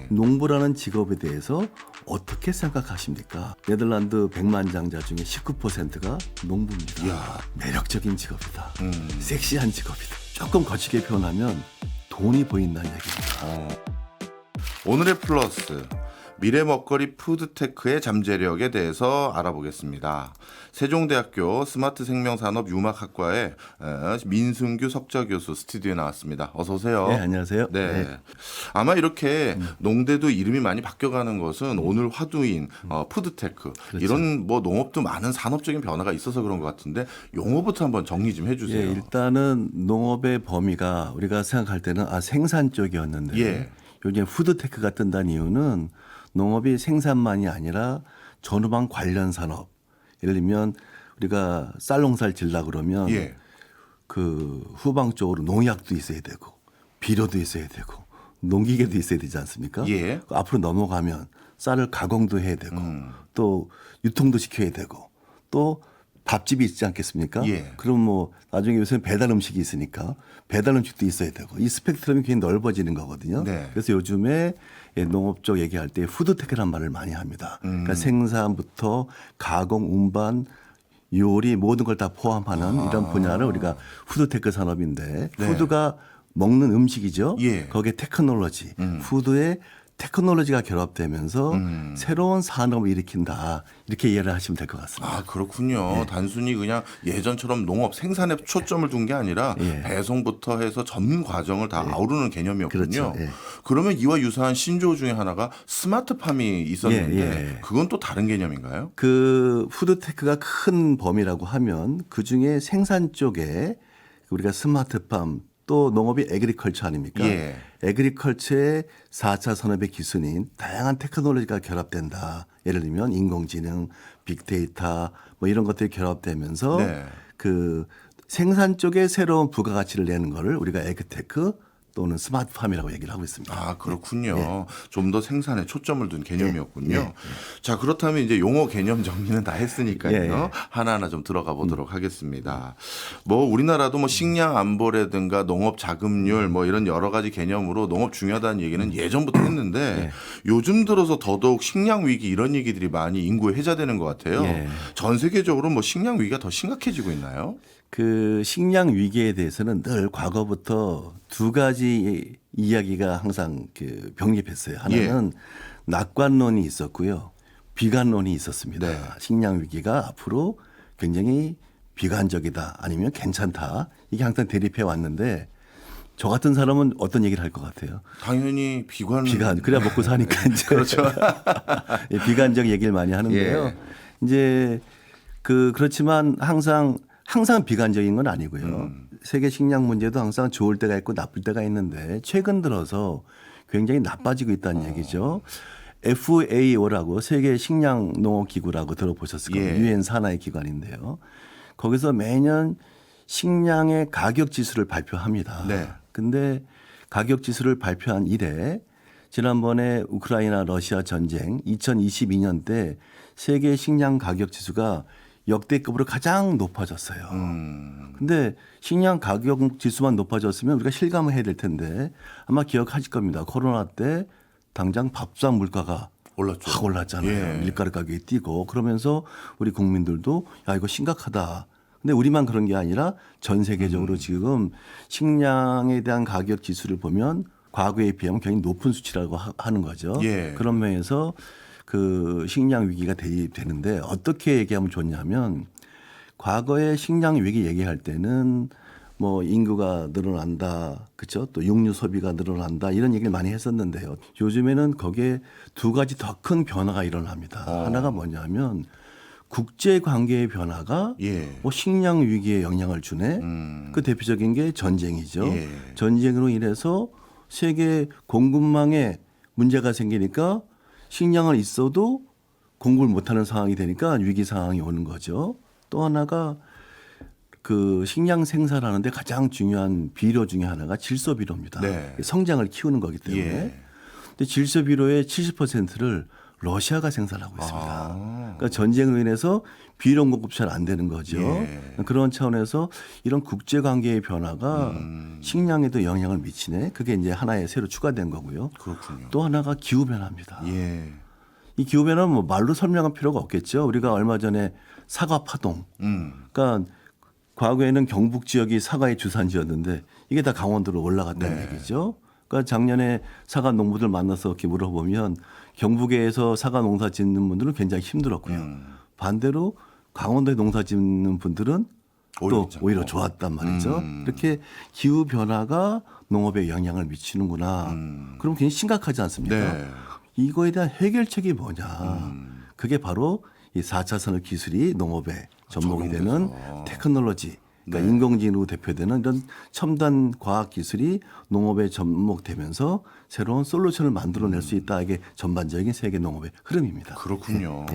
농부라는 직업에 대해서 어떻게 생각하십니까? 네덜란드 100만 장자 중에 19%가 농부입니다. 이야. 매력적인 직업이다. 섹시한 직업이다. 조금 거칠게 표현하면 돈이 보인다는 얘기입니다. 오늘의 플러스, 미래 먹거리 푸드테크의 잠재력에 대해서 알아보겠습니다. 세종대학교 스마트생명산업융합학과의 민승규 석좌교수 스튜디오에 나왔습니다. 어서 오세요. 네, 안녕하세요. 네. 아마 이렇게 농대도 이름이 많이 바뀌어가는 것은 오늘 화두인 푸드테크, 그렇죠. 이런 뭐 농업도 많은 산업적인 변화가 있어서 그런 것 같은데 용어부터 한번 정리 좀 해주세요. 예, 일단은 농업의 범위가 우리가 생각할 때는 생산 쪽이었는데 예. 요즘 푸드테크가 뜬다는 이유는 농업이 생산만이 아니라 전후방 관련 산업. 예를 들면 우리가 쌀 농사를 질라 그러면 예. 그 후방 쪽으로 농약도 있어야 되고 비료도 있어야 되고 농기계도 있어야 되지 않습니까? 예. 앞으로 넘어가면 쌀을 가공도 해야 되고 또 유통도 시켜야 되고 또 밥집이 있지 않겠습니까? 예. 그럼 뭐 나중에 요새는 배달 음식이 있으니까 배달 음식도 있어야 되고 이 스펙트럼이 굉장히 넓어지는 거거든요. 네. 그래서 요즘에 농업 쪽 얘기할 때 푸드테크란 말을 많이 합니다. 그러니까 생산부터 가공, 운반, 요리 모든 걸 다 포함하는 이런 분야를 우리가 푸드테크 산업인데 네. 푸드가 먹는 음식이죠. 예. 거기에 테크놀로지, 푸드에 테크놀로지가 결합되면서 새로운 산업을 일으킨다. 이렇게 이해를 하시면 될 것 같습니다. 아, 그렇군요. 단순히 그냥 예전처럼 농업 생산에 초점을 둔 게 아니라 예. 배송부터 해서 전 과정을 다 아우르는 개념이었군요. 그렇죠. 예. 그러면 이와 유사한 신조어 중에 하나가 스마트팜이 있었는데 예. 그건 또 다른 개념인가요? 그 푸드테크가 큰 범위라고 하면 그중에 생산 쪽에 우리가 스마트팜 또 농업이 에그리컬처 아닙니까? 예. 에그리컬처의 4차 산업의 기술인 다양한 테크놀로지가 결합된다. 예를 들면 인공지능, 빅데이터 뭐 이런 것들이 결합되면서 네. 그 생산 쪽에 새로운 부가가치를 내는 거를 우리가 에그테크 또는 스마트팜이라고 얘기를 하고 있습니다. 아, 그렇군요. 좀 더 생산에 초점을 둔 개념이었군요. 예. 자, 그렇다면 이제 용어 개념 정리는 다 했으니까요. 예. 하나하나 좀 들어가 보도록 하겠습니다. 뭐 우리나라도 뭐 식량 안보라든가 농업 자급률 뭐 이런 여러 가지 개념으로 농업 중요하다는 얘기는 예전부터 했는데 요즘 들어서 더더욱 식량 위기 이런 얘기들이 많이 인구에 회자되는 것 같아요. 예. 전 세계적으로 뭐 식량 위기가 더 심각해지고 있나요? 그 식량 위기에 대해서는 늘 과거부터 두 가지 이야기가 항상 그 병립했어요. 하나는 낙관론이 있었고요. 비관론이 있었습니다. 네. 식량 위기가 앞으로 굉장히 비관적이다 아니면 괜찮다. 이게 항상 대립해 왔는데 저 같은 사람은 어떤 얘기를 할 것 같아요? 당연히 비관. 그래야 먹고 사니까 이제 그렇죠. 예, 비관적 얘기를 많이 하는데요. 예. 이제 그렇지만 항상 비관적인 건 아니고요. 세계 식량 문제도 항상 좋을 때가 있고 나쁠 때가 있는데 최근 들어서 굉장히 나빠지고 있다는 얘기죠. FAO라고 세계 식량 농업 기구라고 들어보셨을 거예요. 예. 유엔 산하의 기관인데요. 거기서 매년 식량의 가격 지수를 발표합니다. 네. 근데 가격 지수를 발표한 이래 지난번에 우크라이나 러시아 전쟁 2022년 때 세계 식량 가격 지수가 역대급으로 가장 높아졌어요. 근데 식량 가격 지수만 높아졌으면 우리가 실감을 해야 될 텐데 아마 기억하실 겁니다. 코로나 때 당장 밥상 물가가 올랐죠. 확 올랐잖아요. 예. 밀가루 가격이 뛰고 그러면서 우리 국민들도 야 이거 심각하다. 근데 우리만 그런 게 아니라 전 세계적으로 지금 식량에 대한 가격 지수를 보면 과거에 비하면 굉장히 높은 수치라고 하는 거죠. 예. 그런 면에서 그 식량 위기가 대입되는데 어떻게 얘기하면 좋냐면 과거에 식량 위기 얘기할 때는 뭐 인구가 늘어난다. 그렇죠? 또 육류 소비가 늘어난다. 이런 얘기를 많이 했었는데요. 요즘에는 거기에 두 가지 더 큰 변화가 일어납니다. 하나가 뭐냐면 국제 관계의 변화가 예. 뭐 식량 위기에 영향을 주네. 그 대표적인 게 전쟁이죠. 예. 전쟁으로 인해서 세계 공급망에 문제가 생기니까 식량은 있어도 공급을 못하는 상황이 되니까 위기 상황이 오는 거죠. 또 하나가 그 식량 생산하는데 가장 중요한 비료 중에 하나가 질소 비료입니다. 네. 성장을 키우는 거기 때문에. 예. 근데 질소 비료의 70%를 러시아가 생산하고 있습니다. 아. 그러니까 전쟁으로 인해서 비료 공급 잘 안 되는 거죠. 예. 그런 차원에서 이런 국제 관계의 변화가 식량에도 영향을 미치네. 그게 이제 하나의 새로 추가된 거고요. 그렇군요. 또 하나가 기후 변화입니다. 예. 이 기후 변화는 뭐 말로 설명할 필요가 없겠죠. 우리가 얼마 전에 사과 파동. 그러니까 과거에는 경북 지역이 사과의 주산지였는데 이게 다 강원도로 올라갔다는 네. 얘기죠. 그러니까 작년에 사과 농부들 만나서 이렇게 물어보면 경북에서 사과 농사 짓는 분들은 굉장히 힘들었고요. 반대로 강원도에 농사 짓는 분들은 또 오히려 좋았단 말이죠. 이렇게 기후 변화가 농업에 영향을 미치는구나. 그럼 굉장히 심각하지 않습니까? 네. 이거에 대한 해결책이 뭐냐. 그게 바로 이 4차 산업 기술이 농업에 접목이 되는 테크놀로지. 그러니까 인공지능으로 대표되는 이런 첨단 과학 기술이 농업에 접목되면서 새로운 솔루션을 만들어낼 수 있다. 이게 전반적인 세계 농업의 흐름입니다. 그렇군요.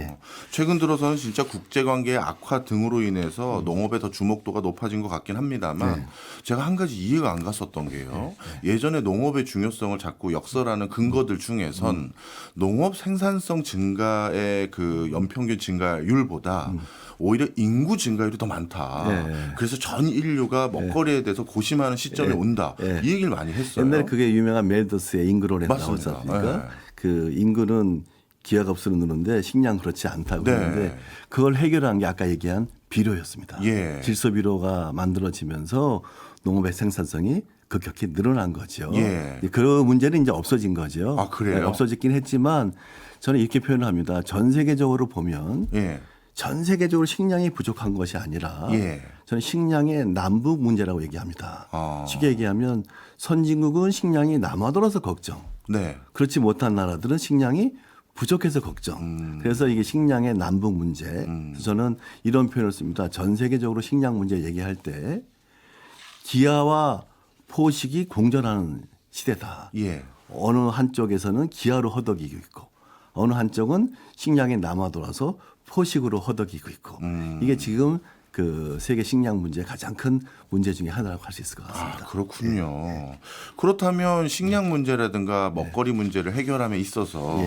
최근 들어서는 진짜 국제관계의 악화 등으로 인해서 농업에 더 주목도가 높아진 것 같긴 합니다만 제가 한 가지 이해가 안 갔었던 게요. 예전에 농업의 중요성을 자꾸 역설하는 근거들 중에선 농업 생산성 증가의 그 연평균 증가율보다 오히려 인구 증가율이 더 많다. 그래서 전 인류가 먹거리에 대해서 고심하는 시점에 온다. 이 얘기를 많이 했어요. 옛날에 그게 유명한 멜더스의 인구론에 나오지 않습니까? 그 인구는 기하가 없으로 느는데 식량 그렇지 않다고 했는데 그걸 해결한 게 아까 얘기한 비료였습니다. 질소 비료가 만들어지면서 농업의 생산성이 급격히 늘어난 거죠. 그 문제는 이제 없어진 거죠. 아, 그래요? 없어지긴 했지만 저는 이렇게 표현을 합니다. 전 세계적으로 보면 전 세계적으로 식량이 부족한 것이 아니라 저는 식량의 남북 문제라고 얘기합니다. 쉽게 얘기하면 선진국은 식량이 남아돌아서 걱정. 그렇지 못한 나라들은 식량이 부족해서 걱정. 그래서 이게 식량의 남북 문제. 그래서 저는 이런 표현을 씁니다. 전 세계적으로 식량 문제 얘기할 때 기아와 포식이 공존하는 시대다. 어느 한쪽에서는 기아로 허덕이고 있고 어느 한쪽은 식량이 남아돌아서 포식으로 허덕이고 있고 이게 지금 그 세계 식량 문제의 가장 큰 문제 중에 하나라고 할 수 있을 것 같습니다. 그렇군요. 그렇다면 식량 문제라든가 먹거리 문제를 해결함에 있어서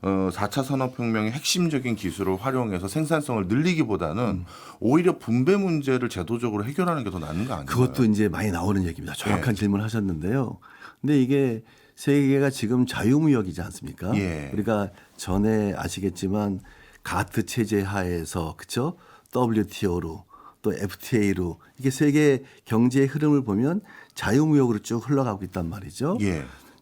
4차 산업혁명의 핵심적인 기술을 활용해서 생산성을 늘리기보다는 오히려 분배 문제를 제도적으로 해결하는 게 더 낫는 거 아닌가요? 그것도 이제 많이 나오는 얘기입니다. 정확한 질문을 하셨는데요. 근데 이게 세계가 지금 자유무역이지 않습니까? 우리가 전에 아시겠지만 가트 체제 하에서 그렇죠? WTO로 또 FTA로 이게 세계 경제의 흐름을 보면 자유무역으로 쭉 흘러가고 있단 말이죠.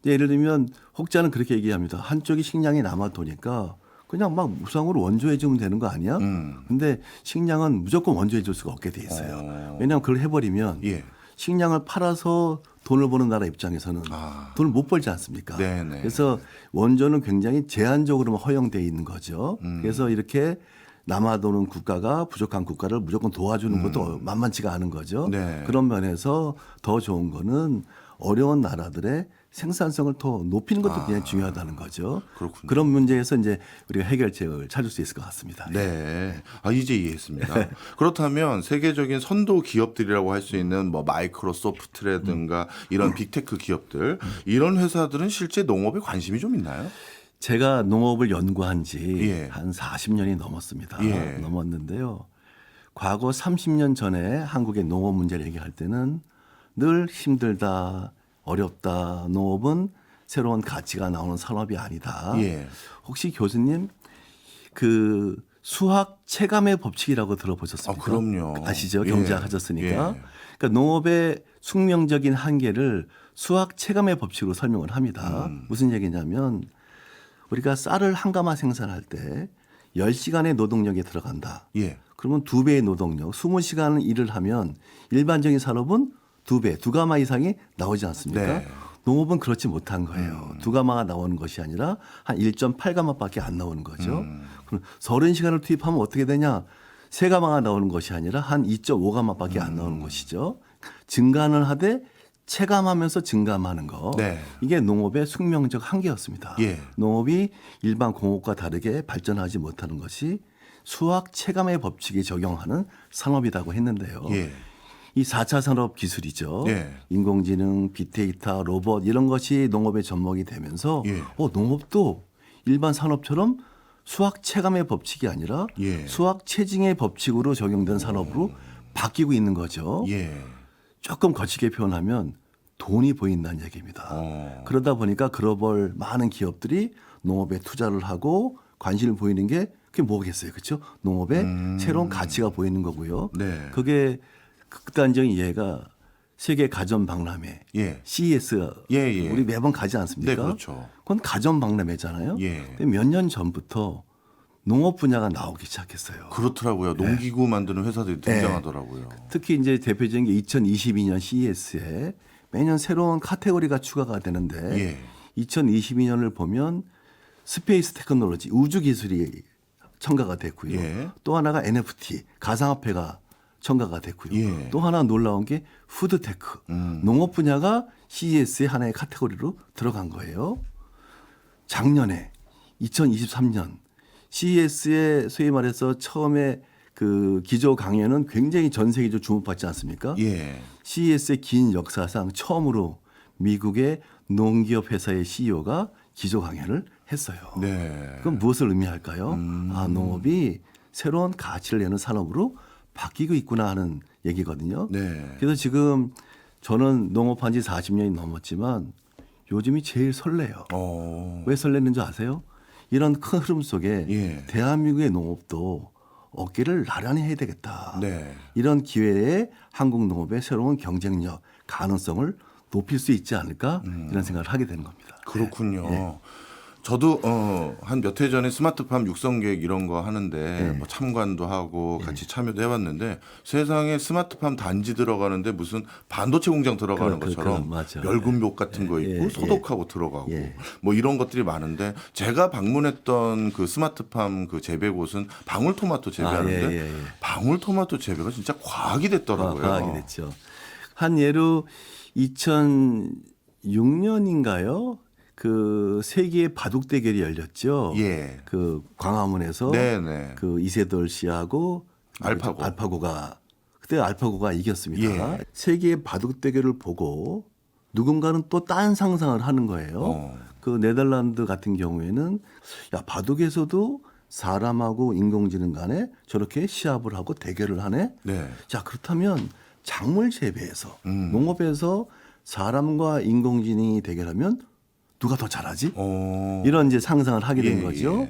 예를 들면 혹자는 그렇게 얘기합니다. 한쪽이 식량이 남아도니까 그냥 막 무상으로 원조해 주면 되는 거 아니야? 근데 식량은 무조건 원조해 줄 수가 없게 돼 있어요. 왜냐하면 그걸 해버리면 식량을 팔아서 돈을 버는 나라 입장에서는 돈을 못 벌지 않습니까? 그래서 원조는 굉장히 제한적으로만 허용되어 있는 거죠. 그래서 이렇게 남아도는 국가가 부족한 국가를 무조건 도와주는 것도 만만치가 않은 거죠. 그런 면에서 더 좋은 거는 어려운 나라들의 생산성을 더 높이는 것도 굉장히 중요하다는 거죠. 그런 문제에서 이제 우리가 해결책을 찾을 수 있을 것 같습니다. 이제 이해했습니다. 그렇다면 세계적인 선도 기업들이라고 할 수 있는 뭐 마이크로소프트라든가 이런 빅테크 기업들 이런 회사들은 실제 농업에 관심이 좀 있나요? 제가 농업을 연구한 지 한 40년이 넘었습니다. 넘었는데요. 과거 30년 전에 한국의 농업 문제를 얘기할 때는 늘 힘들다, 어렵다, 농업은 새로운 가치가 나오는 산업이 아니다. 혹시 교수님 그 수학 체감의 법칙이라고 들어보셨습니까? 그럼요. 아시죠? 경제학 하셨으니까. 그러니까 농업의 숙명적인 한계를 수학 체감의 법칙으로 설명을 합니다. 무슨 얘기냐면 우리가 쌀을 한 가마 생산할 때 10시간의 노동력이 들어간다. 그러면 2배의 노동력, 20시간 일을 하면 일반적인 산업은 2배, 2가마 이상이 나오지 않습니까? 농업은 그렇지 못한 거예요. 2가마가 나오는 것이 아니라 한 1.8가마밖에 안 나오는 거죠. 그럼 30시간을 투입하면 어떻게 되냐? 3가마가 나오는 것이 아니라 한 2.5가마밖에 안 나오는 것이죠. 증가는 하되 체감하면서 증감하는 거. 이게 농업의 숙명적 한계였습니다. 농업이 일반 공업과 다르게 발전하지 못하는 것이 수학 체감의 법칙에 적용하는 산업이라고 했는데요. 이 4차 산업 기술이죠. 인공지능, 빅데이터, 로봇 이런 것이 농업에 접목이 되면서 농업도 일반 산업처럼 수학 체감의 법칙이 아니라 예. 수학 체증의 법칙으로 적용된 산업으로 바뀌고 있는 거죠. 예. 조금 거칠게 표현하면 돈이 보인다는 얘기입니다. 그러다 보니까 글로벌 많은 기업들이 농업에 투자를 하고 관심을 보이는 게 그게 뭐겠어요. 그렇죠? 농업에 새로운 가치가 보이는 거고요. 네. 그게 극단적인 이해가 세계 가전 박람회 예. CES 예. 우리 매번 가지 않습니까? 네, 그렇죠. 그건 가전 박람회잖아요. 예. 몇 년 전부터 농업 분야가 나오기 시작했어요. 그렇더라고요. 농기구 만드는 회사들이 등장하더라고요. 특히 이제 대표적인 게 2022년 CES에 매년 새로운 카테고리가 추가가 되는데 예. 2022년을 보면 스페이스 테크놀로지 우주 기술이 첨가가 됐고요. 예. 또 하나가 NFT 가상화폐가 첨가가 됐고요. 예. 또 하나 놀라운 게 푸드테크 농업 분야가 CES의 하나의 카테고리로 들어간 거예요. 작년에 2023년 CES의 소위 말해서 처음에 그 기조 강연은 굉장히 전 세계적으로 주목받지 않습니까? 예. CES의 긴 역사상 처음으로 미국의 농기업 회사의 CEO가 기조 강연을 했어요. 네. 그건 무엇을 의미할까요? 아, 농업이 새로운 가치를 내는 산업으로 바뀌고 있구나 하는 얘기거든요. 네. 그래서 지금 저는 농업한 지 40년이 넘었지만 요즘이 제일 설레요. 왜 설레는 줄 아세요? 이런 큰 흐름 속에 예. 대한민국의 농업도 어깨를 나란히 해야 되겠다. 네. 이런 기회에 한국 농업의 새로운 경쟁력, 가능성을 높일 수 있지 않을까 이런 생각을 하게 되는 겁니다. 그렇군요. 네. 저도 한 몇 해 전에 스마트팜 육성 계획 이런 거 하는데 뭐 참관도 하고 같이 참여도 해봤는데 세상에 스마트팜 단지 들어가는데 무슨 반도체 공장 들어가는 것처럼 맞아. 멸군복 같은 거 있고 소독하고 들어가고 예. 뭐 이런 것들이 많은데 제가 방문했던 그 스마트팜 그 재배 곳은 방울토마토 재배하는데 방울토마토 재배가 진짜 과학이 됐더라고요. 과학이 됐죠. 한 예로 2006년인가요? 그 세계 바둑 대결이 열렸죠. 예. 그 광화문에서 네네. 그 이세돌 씨하고 알파고가 그때 알파고가 이겼습니다. 예. 세계 바둑 대결을 보고 누군가는 또 딴 상상을 하는 거예요. 그 네덜란드 같은 경우에는 야 바둑에서도 사람하고 인공지능 간에 저렇게 시합을 하고 대결을 하네. 네. 자 그렇다면 작물 재배에서 농업에서 사람과 인공지능이 대결하면 누가 더 잘하지? 이런 이제 상상을 하게 된 거죠.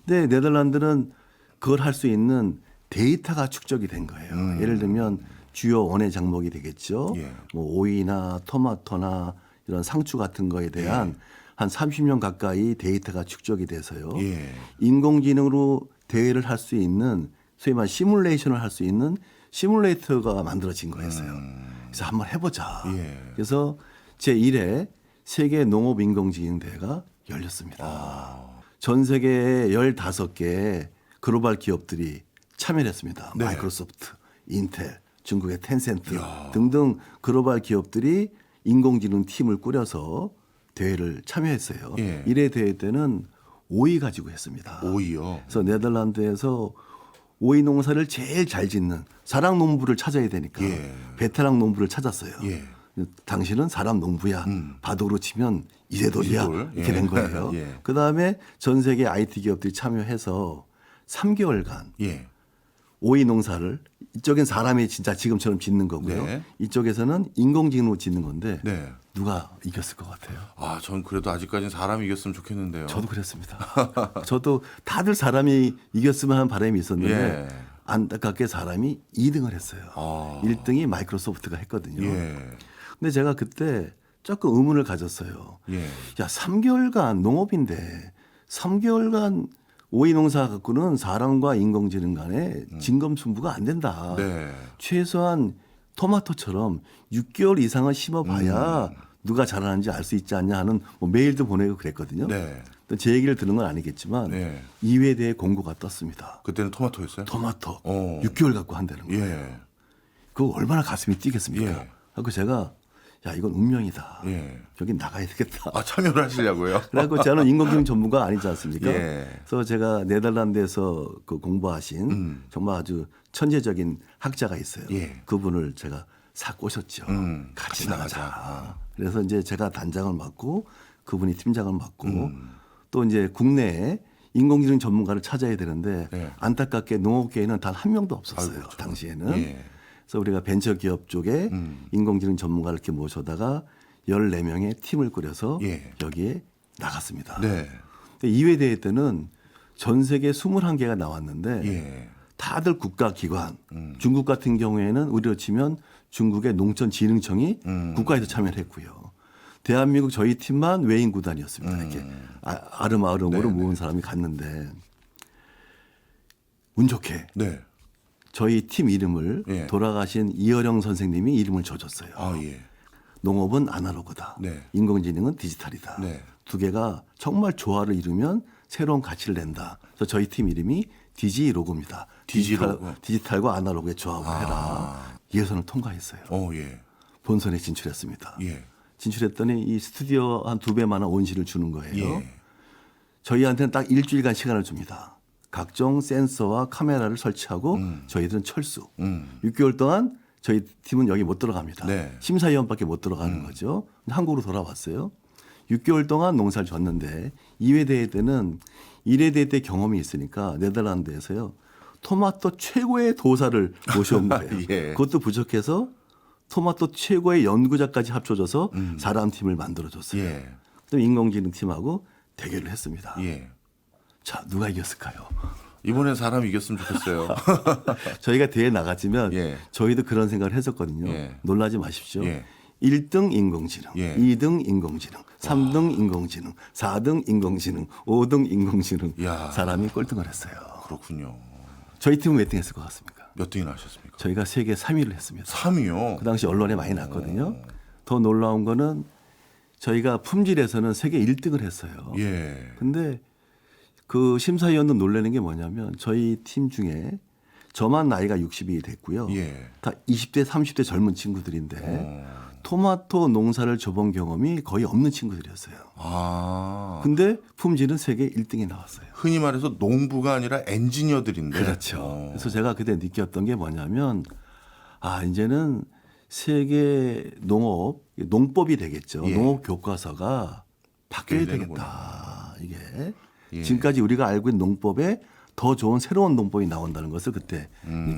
근데 네덜란드는 그걸 할 수 있는 데이터가 축적이 된 거예요. 예를 들면 주요 원예 작목이 되겠죠. 뭐 오이나 토마토나 이런 상추 같은 거에 대한 한 30년 가까이 데이터가 축적이 돼서요. 인공지능으로 대회를 할 수 있는 소위 말해 시뮬레이션을 할 수 있는 시뮬레이터가 만들어진 거였어요. 그래서 한번 해보자. 그래서 제1회 세계 농업 인공지능 대회가 열렸습니다. 전 세계에 15개 글로벌 기업들이 참여를 했습니다. 네. 마이크로소프트, 인텔, 중국의 텐센트 등등 글로벌 기업들이 인공지능 팀을 꾸려서 대회를 참여했어요. 1회 대회 때는 오이 가지고 했습니다. 오이요. 그래서 네덜란드에서 오이 농사를 제일 잘 짓는 사랑 농부를 찾아야 되니까 베테랑 농부를 찾았어요. 당신은 사람 농부야. 바둑으로 치면 이세돌이야. 이세돌. 이렇게 된 거예요. 그다음에 전 세계 IT 기업들이 참여해서 3개월간 오이 농사를 이쪽엔 사람이 진짜 지금처럼 짓는 거고요. 이쪽에서는 인공지능으로 짓는 건데 누가 이겼을 것 같아요? 아, 전 그래도 아직까지는 사람이 이겼으면 좋겠는데요. 저도 그랬습니다. 저도 다들 사람이 이겼으면 하는 바람이 있었는데 안타깝게 사람이 2등을 했어요. 1등이 마이크로소프트가 했거든요. 근데 제가 그때 조금 의문을 가졌어요. 야, 3개월간 농업인데 3개월간 오이 농사 갖고는 사람과 인공지능 간에 진검승부가 안 된다. 최소한 토마토처럼 6개월 이상은 심어봐야 누가 잘하는지 알 수 있지 않냐 하는 뭐 메일도 보내고 그랬거든요. 또 제 얘기를 들은 건 아니겠지만 2회 대회 공고가 떴습니다. 그때는 토마토였어요? 토마토 6개월 갖고 한다는 거예요. 그거 얼마나 가슴이 뛰겠습니까? 하고 제가 야 이건 운명이다. 여기 나가야 되겠다. 아, 참여를 하시려고요? 그래갖고 저는 인공지능 전문가 아니지 않습니까? 그래서 제가 네덜란드에서 그 공부하신 정말 아주 천재적인 학자가 있어요. 그분을 제가 싹 꼬셨죠. 같이 나가자. 그래서 이제 제가 단장을 맡고 그분이 팀장을 맡고 또 이제 국내에 인공지능 전문가를 찾아야 되는데 네. 안타깝게 농업계에는 단 한 명도 없었어요. 아이고, 참. 당시에는. 예. 그래서 우리가 벤처기업 쪽에 인공지능 전문가를 이렇게 모셔다가 14명의 팀을 꾸려서 예. 여기에 나갔습니다. 네. 근데 이회 대회 때는 전 세계 21개가 나왔는데 예. 다들 국가기관, 중국 같은 경우에는 우리로 치면 중국의 농촌진흥청이 국가에서 참여를 했고요. 대한민국 저희 팀만 외인 구단이었습니다. 이렇게 아름아름으로 모은 사람이 갔는데 운 좋게 네. 저희 팀 이름을 예. 돌아가신 이어령 선생님이 이름을 줘줬어요. 아, 예. 농업은 아날로그다. 네. 인공지능은 디지털이다. 네. 두 개가 정말 조화를 이루면 새로운 가치를 낸다. 그래서 저희 팀 이름이 디지로그입니다. 디지로그. 디지털과 아날로그의 조합을 해라. 예선을 통과했어요. 예. 본선에 진출했습니다. 예. 진출했더니 이 스튜디오 한 2배만한 온실을 주는 거예요. 예. 저희한테는 딱 일주일간 시간을 줍니다. 각종 센서와 카메라를 설치하고 저희들은 철수. 6개월 동안 저희 팀은 여기 못 들어갑니다. 네. 심사위원밖에 못 들어가는 거죠. 한국으로 돌아왔어요. 6개월 동안 농사를 졌는데 2회 대회 때는 1회 대회 때 경험이 있으니까 네덜란드에서요. 토마토 최고의 도사를 모셔온 거예요. 예. 그것도 부족해서 토마토 최고의 연구자까지 합쳐져서 4람 팀을 만들어줬어요. 예. 또 인공지능 팀하고 대결을 했습니다. 예. 자, 누가 이겼을까요? 이번엔 사람 이겼으면 좋겠어요. 저희가 대회 나갔지만 예. 저희도 그런 생각을 했었거든요. 예. 놀라지 마십시오. 예. 1등 인공지능, 예. 2등 인공지능, 3등 인공지능, 4등 인공지능, 5등 인공지능. 야. 사람이 꼴등을 했어요. 그렇군요. 저희 팀은 몇 등 했을 것 같습니까? 몇 등이나 하셨습니까? 저희가 세계 3위를 했습니다. 3위요. 그 당시 언론에 많이 났거든요. 더 놀라운 거는 저희가 품질에서는 세계 1등을 했어요. 예. 근데 그 심사위원들 놀라는 게 뭐냐면 저희 팀 중에 저만 나이가 60이 됐고요. 예. 다 20대, 30대 젊은 친구들인데 토마토 농사를 줘본 경험이 거의 없는 친구들이었어요. 아. 근데 품질은 세계 1등이 나왔어요. 흔히 말해서 농부가 아니라 엔지니어들인데. 그렇죠. 그래서 제가 그때 느꼈던 게 뭐냐면 이제는 세계 농법이 되겠죠. 예. 농업 교과서가 바뀌어야 바뀌어야 되겠다. 이게 예. 지금까지 우리가 알고 있는 농법에 더 좋은 새로운 농법이 나온다는 것을 그때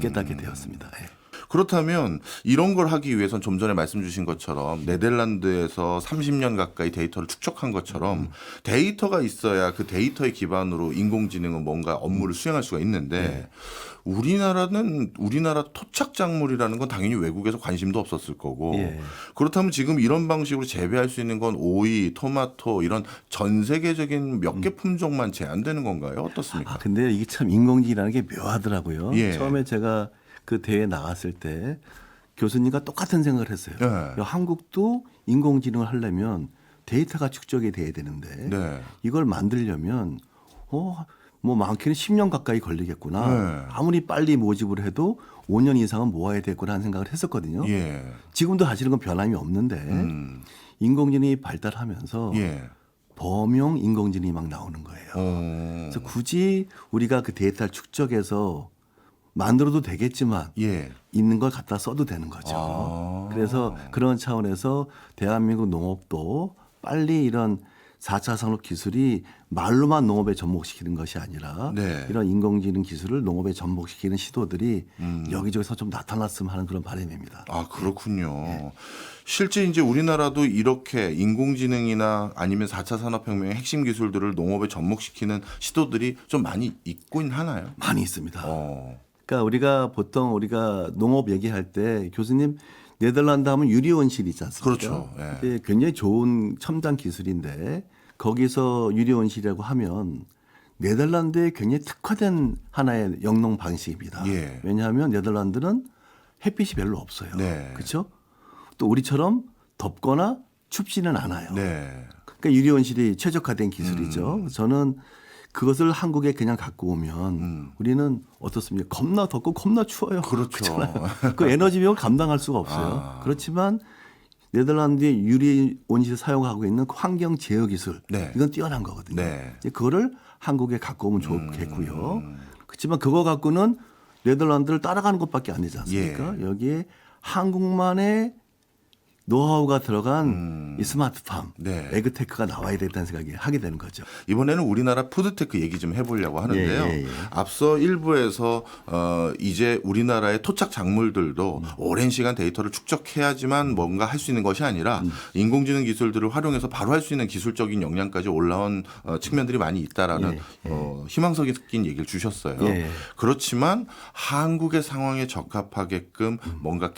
깨닫게 되었습니다. 예. 그렇다면 이런 걸 하기 위해선 좀 전에 말씀 주신 것처럼 네덜란드에서 30년 가까이 데이터를 축적한 것처럼 데이터가 있어야 그 데이터의 기반으로 인공지능은 뭔가 업무를 수행할 수가 있는데 우리나라 토착 작물이라는 건 당연히 외국에서 관심도 없었을 거고 예. 그렇다면 지금 이런 방식으로 재배할 수 있는 건 오이, 토마토 이런 전 세계적인 몇 개 품종만 제한되는 건가요? 어떻습니까? 근데 이게 참 인공지능이라는 게 묘하더라고요. 예. 처음에 제가 그 대회에 나갔을 때 교수님과 똑같은 생각을 했어요. 예. 한국도 인공지능을 하려면 데이터가 축적이 돼야 되는데 네. 이걸 만들려면 뭐 많게는 10년 가까이 걸리겠구나. 네. 아무리 빨리 모집을 해도 5년 이상은 모아야 되겠구나 하는 생각을 했었거든요. 예. 지금도 사실은 건 변함이 없는데 인공지능이 발달하면서 예. 범용 인공지능이 막 나오는 거예요. 그래서 굳이 우리가 그 데이터를 축적해서 만들어도 되겠지만 예. 있는 걸 갖다 써도 되는 거죠. 그래서 그런 차원에서 대한민국 농업도 빨리 이런 4차 산업 기술이 말로만 농업에 접목시키는 것이 아니라 네. 이런 인공지능 기술을 농업에 접목시키는 시도들이 여기저기서 좀 나타났으면 하는 그런 바람입니다. 아, 그렇군요. 실제 이제 우리나라도 이렇게 인공지능이나 아니면 4차 산업혁명의 핵심 기술들을 농업에 접목시키는 시도들이 좀 많이 있긴 하나요? 많이 있습니다. 어. 그러니까 우리가 보통 농업 얘기할 때 교수님 네덜란드 하면 유리온실 있지 않습니까? 그렇죠. 예. 근데 굉장히 좋은 첨단 기술인데 거기서 유리온실이라고 하면 네덜란드에 굉장히 특화된 하나의 영농 방식입니다. 예. 왜냐하면 네덜란드는 햇빛이 별로 없어요. 네. 그렇죠? 또 우리처럼 덥거나 춥지는 않아요. 네. 그러니까 유리온실이 최적화된 기술이죠. 저는 그것을 한국에 그냥 갖고 오면 우리는 어떻습니까? 겁나 덥고 겁나 추워요. 그렇죠. 그렇잖아요. 그 에너지 비용을 감당할 수가 없어요. 그렇지만 네덜란드의 유리 온실을 사용하고 있는 환경 제어 기술 네. 이건 뛰어난 거거든요. 네. 그거를 한국에 갖고 오면 좋겠고요. 그렇지만 그거 갖고는 네덜란드를 따라가는 것밖에 안 되지 않습니까? 예. 여기에 한국만의 노하우가 들어간 이 스마트팜, 네. 에그테크가 나와야 되겠다는 생각이 하게 되는 거죠. 이번에는 우리나라 푸드테크 얘기 좀 해보려고 하는데요. 예. 앞서 일부에서 이제 우리나라의 토착 작물들도 오랜 시간 데이터를 축적해야지만 뭔가 할 수 있는 것이 아니라 인공지능 기술들을 활용해서 바로 할 수 있는 기술적인 역량까지 올라온 측면들이 많이 있다라는 희망적인 얘기를 주셨어요. 예. 그렇지만 한국의 상황에 적합하게끔 뭔가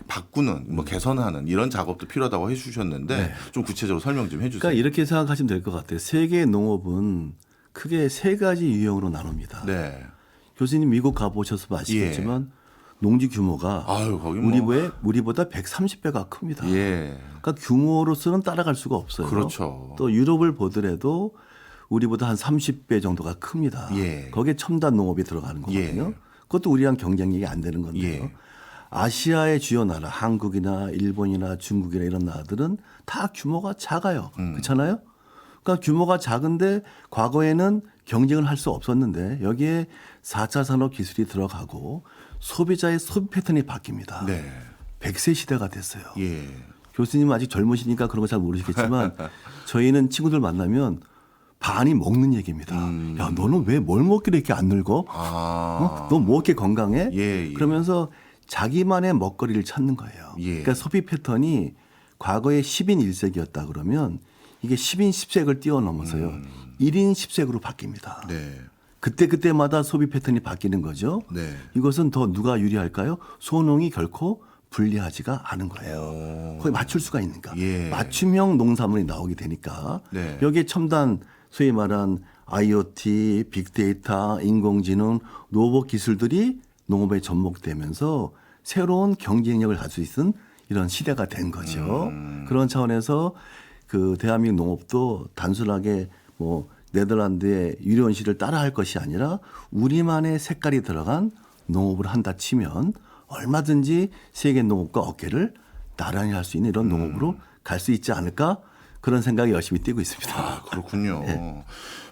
바꾸는, 뭐 개선하는 이런 작업도 필요하다고 해주셨는데 좀 구체적으로 설명 좀 해주세요. 그러니까 이렇게 생각하시면 될 것 같아요. 세계 농업은 크게 세 가지 유형으로 나눕니다. 네. 교수님 미국 가보셔서 아시겠지만 농지 규모가 아유, 거기 뭐. 우리보다 130배가 큽니다. 예. 그러니까 규모로서는 따라갈 수가 없어요. 그렇죠. 또 유럽을 보더라도 우리보다 한 30배 정도가 큽니다. 예. 거기에 첨단 농업이 들어가는 거거든요. 예. 그것도 우리랑 경쟁력이 안 되는 건데요. 예. 아시아의 주요 나라, 한국이나 일본이나 중국이나 이런 나라들은 다 규모가 작아요. 그렇잖아요? 그러니까 규모가 작은데 과거에는 경쟁을 할 수 없었는데 여기에 4차 산업 기술이 들어가고 소비자의 소비 패턴이 바뀝니다. 네. 100세 시대가 됐어요. 예. 교수님은 아직 젊으시니까 그런 거 잘 모르시겠지만 저희는 친구들 만나면 반이 먹는 얘기입니다. 야, 너는 왜 뭘 먹기로 이렇게 안 늙어? 아. 너 뭐 이렇게 건강해? 예. 그러면서 자기만의 먹거리를 찾는 거예요. 예. 그러니까 소비 패턴이 과거에 10인 1색이었다 그러면 이게 10인 10색을 뛰어넘어서요. 1인 10색으로 바뀝니다. 네. 그때마다 소비 패턴이 바뀌는 거죠. 네. 이것은 더 누가 유리할까요? 소농이 결코 불리하지가 않은 거예요. 거기 맞출 수가 있으니까. 예. 맞춤형 농산물이 나오게 되니까 네. 여기에 첨단 소위 말한 IoT, 빅데이터, 인공지능, 로봇 기술들이 농업에 접목되면서 새로운 경쟁력을 가질 수 있는 이런 시대가 된 거죠. 그런 차원에서 그 대한민국 농업도 단순하게 뭐 네덜란드의 유리온실을 따라할 것이 아니라 우리만의 색깔이 들어간 농업을 한다 치면 얼마든지 세계 농업과 어깨를 나란히 할 수 있는 이런 농업으로 갈 수 있지 않을까 그런 생각이 열심히 뛰고 있습니다. 아, 그렇군요.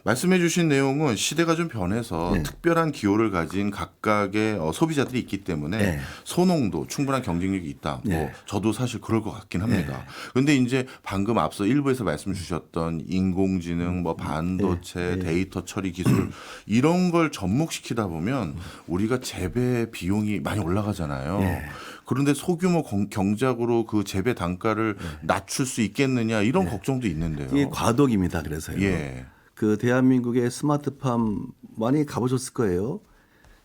말씀해 주신 내용은 시대가 좀 변해서 특별한 기호를 가진 각각의 소비자들이 있기 때문에 소농도 충분한 경쟁력이 있다. 뭐 저도 사실 그럴 것 같긴 합니다. 그런데 이제 방금 앞서 일부에서 말씀 주셨던 인공지능, 뭐 반도체, 데이터 처리 기술 이런 걸 접목시키다 보면 우리가 재배 비용이 많이 올라가잖아요. 그런데 소규모 경작으로 그 재배 단가를 낮출 수 있겠느냐 이런 걱정도 있는데요. 이게 과도기입니다. 그래서요. 예. 그 대한민국의 스마트팜 많이 가보셨을 거예요.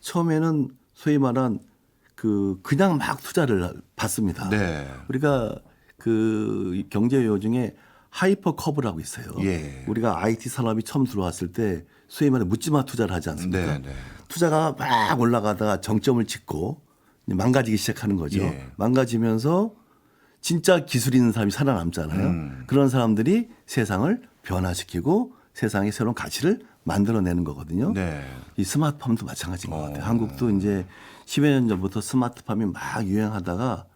처음에는 소위 말한 그냥 막 투자를 받습니다. 네. 우리가 그 경제요 중에 하이퍼 커브라고 있어요. 예. 우리가 IT 산업이 처음 들어왔을 때 소위 말해 묻지마 투자를 하지 않습니까? 네. 투자가 막 올라가다가 정점을 찍고 망가지기 시작하는 거죠. 예. 망가지면서 진짜 기술 있는 사람이 살아남잖아요. 그런 사람들이 세상을 변화시키고 세상에 새로운 가치를 만들어내는 거거든요. 네. 이 스마트팜도 마찬가지인 것 같아요. 한국도 이제 10여 년 전부터 스마트팜이 막 유행하다가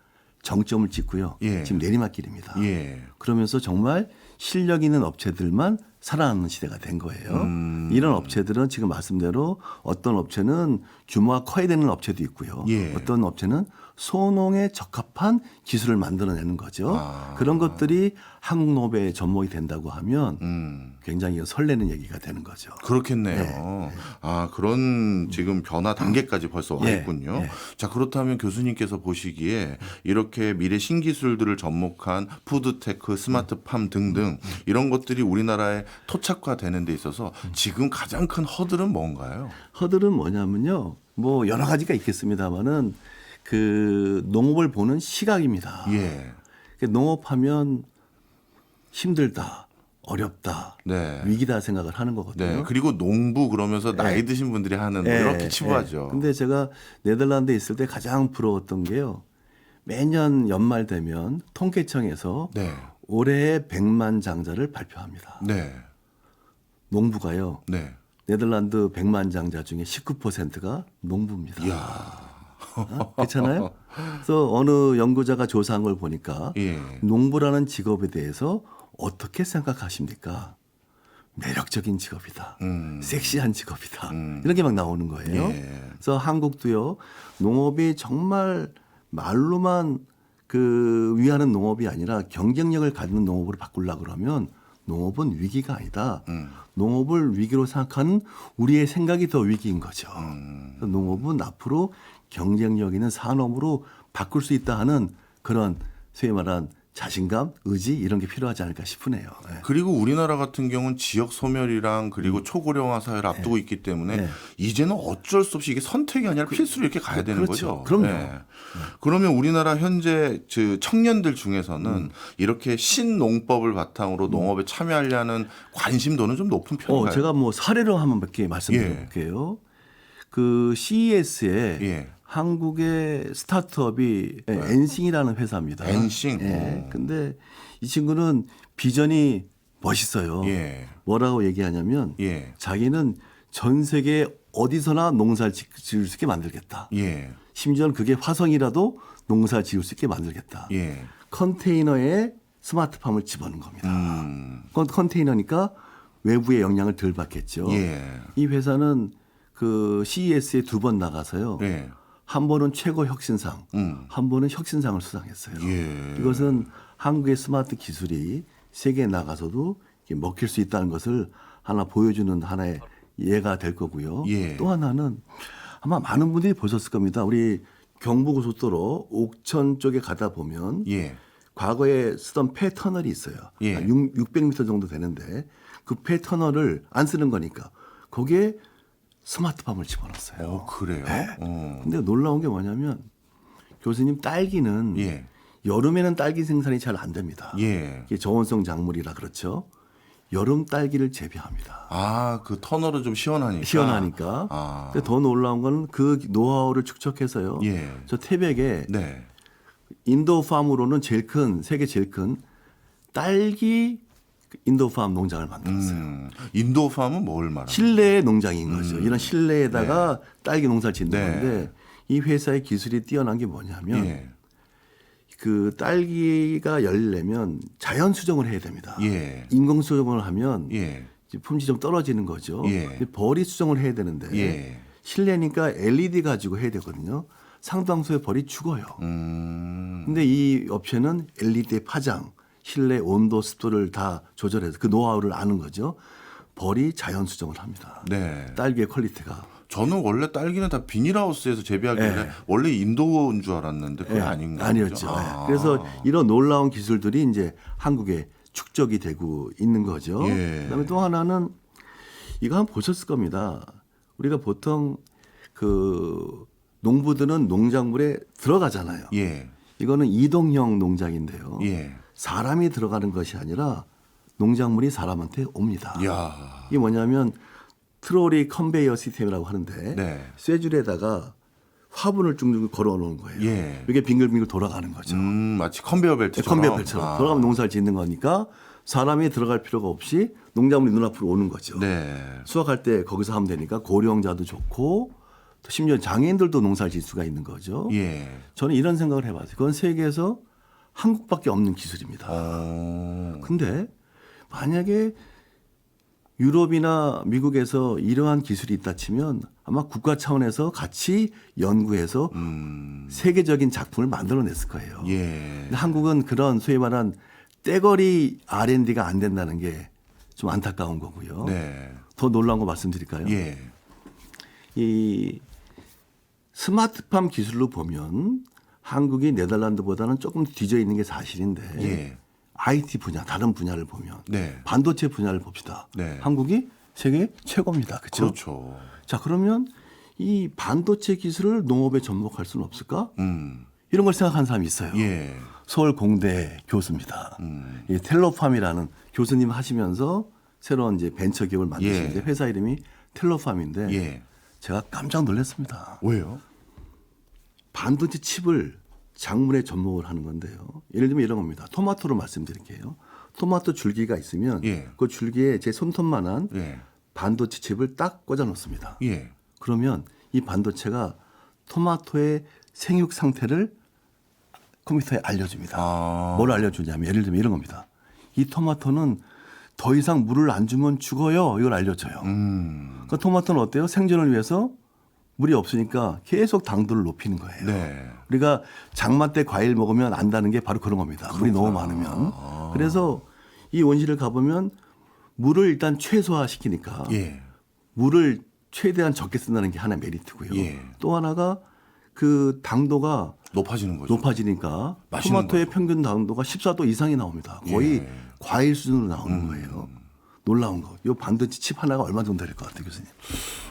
정점을 찍고요. 예. 지금 내리막길입니다. 예. 그러면서 정말 실력 있는 업체들만 살아남는 시대가 된 거예요. 이런 업체들은 지금 말씀대로 어떤 업체는 규모가 커야 되는 업체도 있고요. 예. 어떤 업체는 소농에 적합한 기술을 만들어내는 거죠. 그런 것들이 한국 농업에 접목이 된다고 하면 굉장히 설레는 얘기가 되는 거죠. 그렇겠네요. 아, 그런 지금 변화 단계까지 벌써 와 있군요. 자, 그렇다면 교수님께서 보시기에 이렇게 미래 신기술들을 접목한 푸드테크, 스마트팜 등등 이런 것들이 우리나라에 토착화되는 데 있어서 지금 가장 큰 허들은 뭔가요? 허들은 뭐냐면요. 뭐 여러 가지가 있겠습니다만은 그 농업을 보는 시각입니다. 예. 농업하면 힘들다, 어렵다, 네. 위기다 생각을 하는 거거든요. 네. 그리고 농부 그러면서 나이 드신 분들이 하는 뭐 이렇게 치부하죠. 근데 제가 네덜란드에 있을 때 가장 부러웠던 게요. 매년 연말 되면 통계청에서 네. 올해의 100만 장자를 발표합니다. 네. 농부가요. 네. 네덜란드 100만 장자 중에 19%가 농부입니다. 이야. 그렇잖아요. 그래서 어느 연구자가 조사한 걸 보니까 예. 농부라는 직업에 대해서 어떻게 생각하십니까? 매력적인 직업이다. 섹시한 직업이다. 이런 게 막 나오는 거예요. 예. 그래서 한국도요. 농업이 정말 말로만 그 위하는 농업이 아니라 경쟁력을 가지는 농업으로 바꾸려고 그러면 농업은 위기가 아니다. 농업을 위기로 생각하는 우리의 생각이 더 위기인 거죠. 그래서 농업은 앞으로 경쟁력 있는 산업으로 바꿀 수 있다 하는 그런 소위 말한 자신감, 의지 이런 게 필요하지 않을까 싶으네요. 네. 그리고 우리나라 같은 경우는 지역 소멸이랑 그리고 초고령화 사회를 앞두고 있기 때문에 네. 이제는 어쩔 수 없이 이게 선택이 아니라 필수로 이렇게 가야 되는 그렇죠. 거죠. 그럼요. 그러면 우리나라 현재 그 청년들 중에서는 이렇게 신농법을 바탕으로 농업에 참여하려는 관심도는 좀 높은 편인가요? 제가 뭐 사례로 한번 몇 개 말씀드릴게요. 그 CES에 예. 한국의 스타트업이 엔싱이라는 회사입니다. 엔싱? 예. 근데 이 친구는 비전이 멋있어요. 예. 뭐라고 얘기하냐면 예. 자기는 전 세계 어디서나 농사를 지을 수 있게 만들겠다. 예. 심지어는 그게 화성이라도 농사 지을 수 있게 만들겠다. 예. 컨테이너에 스마트팜을 집어넣은 겁니다. 컨테이너니까 외부의 영향을 덜 받겠죠. 예. 이 회사는 그 CES에 2번 나가서요. 예. 한 번은 최고 혁신상, 한 번은 혁신상을 수상했어요. 예. 이것은 한국의 스마트 기술이 세계에 나가서도 먹힐 수 있다는 것을 하나 보여주는 하나의 예가 될 거고요. 예. 또 하나는 아마 많은 분들이 보셨을 겁니다. 우리 경부고속도로 옥천 쪽에 가다 보면 예. 과거에 쓰던 폐 터널이 있어요. 예. 한 600m 정도 되는데 그 폐 터널을 안 쓰는 거니까 거기에 스마트팜을 집어넣었어요. 그래요? 근데 놀라운 게 뭐냐면 교수님 딸기는 예. 여름에는 딸기 생산이 잘 안 됩니다. 예. 이게 저온성 작물이라 그렇죠. 여름 딸기를 재배합니다. 아, 그 터널은 좀 시원하니까. 시원하니까. 아. 근데 더 놀라운 건 그 노하우를 축적해서요. 예. 저 태백에 네. 인도팜으로는 세계 제일 큰 딸기 인도팜 농장을 만들었어요. 인도팜은 뭘 말하는? 실내 농장인 거죠. 이런 실내에다가 네. 딸기 농사를 짓는 네. 건데 이 회사의 기술이 뛰어난 게 뭐냐면 예. 그 딸기가 열리려면 자연 수정을 해야 됩니다. 예. 인공 수정을 하면 예. 이제 품질이 좀 떨어지는 거죠. 예. 근데 벌이 수정을 해야 되는데 예. 실내니까 LED 가지고 해야 되거든요. 상당수의 벌이 죽어요. 근데 이 업체는 LED의 파장, 실내 온도, 습도를 다 조절해서 그 노하우를 아는 거죠. 벌이 자연 수정을 합니다. 네. 딸기의 퀄리티가. 저는 원래 딸기는 다 비닐하우스에서 재배하길래 네. 원래 인도인 줄 알았는데 그게 예, 아닌가요? 아니었죠. 그죠? 예. 그래서 이런 놀라운 기술들이 이제 한국에 축적이 되고 있는 거죠. 예. 그다음에 또 하나는 이거 한번 보셨을 겁니다. 우리가 보통 그 농부들은 농작물에 들어가잖아요. 예. 이거는 이동형 농장인데요. 예. 사람이 들어가는 것이 아니라 농작물이 사람한테 옵니다. 야. 이게 뭐냐면 트롤리 컨베이어 시스템이라고 하는데 네. 쇠줄에다가 화분을 쭉쭉 걸어 놓은 거예요. 예. 이게 빙글빙글 돌아가는 거죠. 마치 컨베이어 벨트처럼. 컨베이어 벨트처럼 돌아가면 농사를 짓는 거니까 사람이 들어갈 필요가 없이 농작물이 눈앞으로 오는 거죠. 네. 수확할 때 거기서 하면 되니까 고령자도 좋고 또 심지어 장애인들도 농사를 질 수가 있는 거죠. 예. 저는 이런 생각을 해봤어요. 그건 세계에서 한국밖에 없는 기술입니다. 근데 만약에 유럽이나 미국에서 이러한 기술이 있다 치면 아마 국가 차원에서 같이 연구해서 세계적인 작품을 만들어냈을 거예요. 예. 근데 한국은 그런 소위 말한 떼거리 R&D가 안 된다는 게 좀 안타까운 거고요. 네. 더 놀라운 거 말씀드릴까요? 예. 이 스마트팜 기술로 보면 한국이 네덜란드보다는 조금 뒤져 있는 게 사실인데 예. IT 분야, 다른 분야를 보면 네. 반도체 분야를 봅시다. 네. 한국이 세계 최고입니다. 그렇죠? 그렇죠. 자, 그러면 이 반도체 기술을 농업에 접목할 수는 없을까? 음. 이런 걸 생각하는 사람이 있어요. 예. 서울 공대 교수입니다. 이 텔로팜이라는 교수님 하시면서 새로운 이제 벤처 기업을 만드시는데 예. 회사 이름이 텔로팜인데 예. 제가 깜짝 놀랐습니다. 왜요? 반도체 칩을 작물에 접목을 하는 건데요. 예를 들면 이런 겁니다. 토마토로 말씀드릴게요. 토마토 줄기가 있으면 예. 그 줄기에 제 손톱만한 예. 반도체 칩을 딱 꽂아 놓습니다. 예. 그러면 이 반도체가 토마토의 생육 상태를 컴퓨터에 알려줍니다. 아. 뭘 알려주냐면 예를 들면 이런 겁니다. 이 토마토는 더 이상 물을 안 주면 죽어요. 이걸 알려줘요. 그 토마토는 어때요? 생존을 위해서 물이 없으니까 계속 당도를 높이는 거예요. 네. 우리가 장마 때 과일 먹으면 안다는 게 바로 그런 겁니다. 물이 너무 많으면. 그래서 이 온실을 가보면 물을 일단 최소화시키니까 예. 물을 최대한 적게 쓴다는 게 하나의 메리트고요. 예. 또 하나가 그 당도가 높아지는 거죠. 높아지니까 맛있는 토마토의 거죠. 평균 당도가 14도 이상이 나옵니다. 거의 예. 과일 수준으로 나오는 거예요. 놀라운 거. 이 반도체 칩 하나가 얼마 정도 될 것 같아요, 교수님?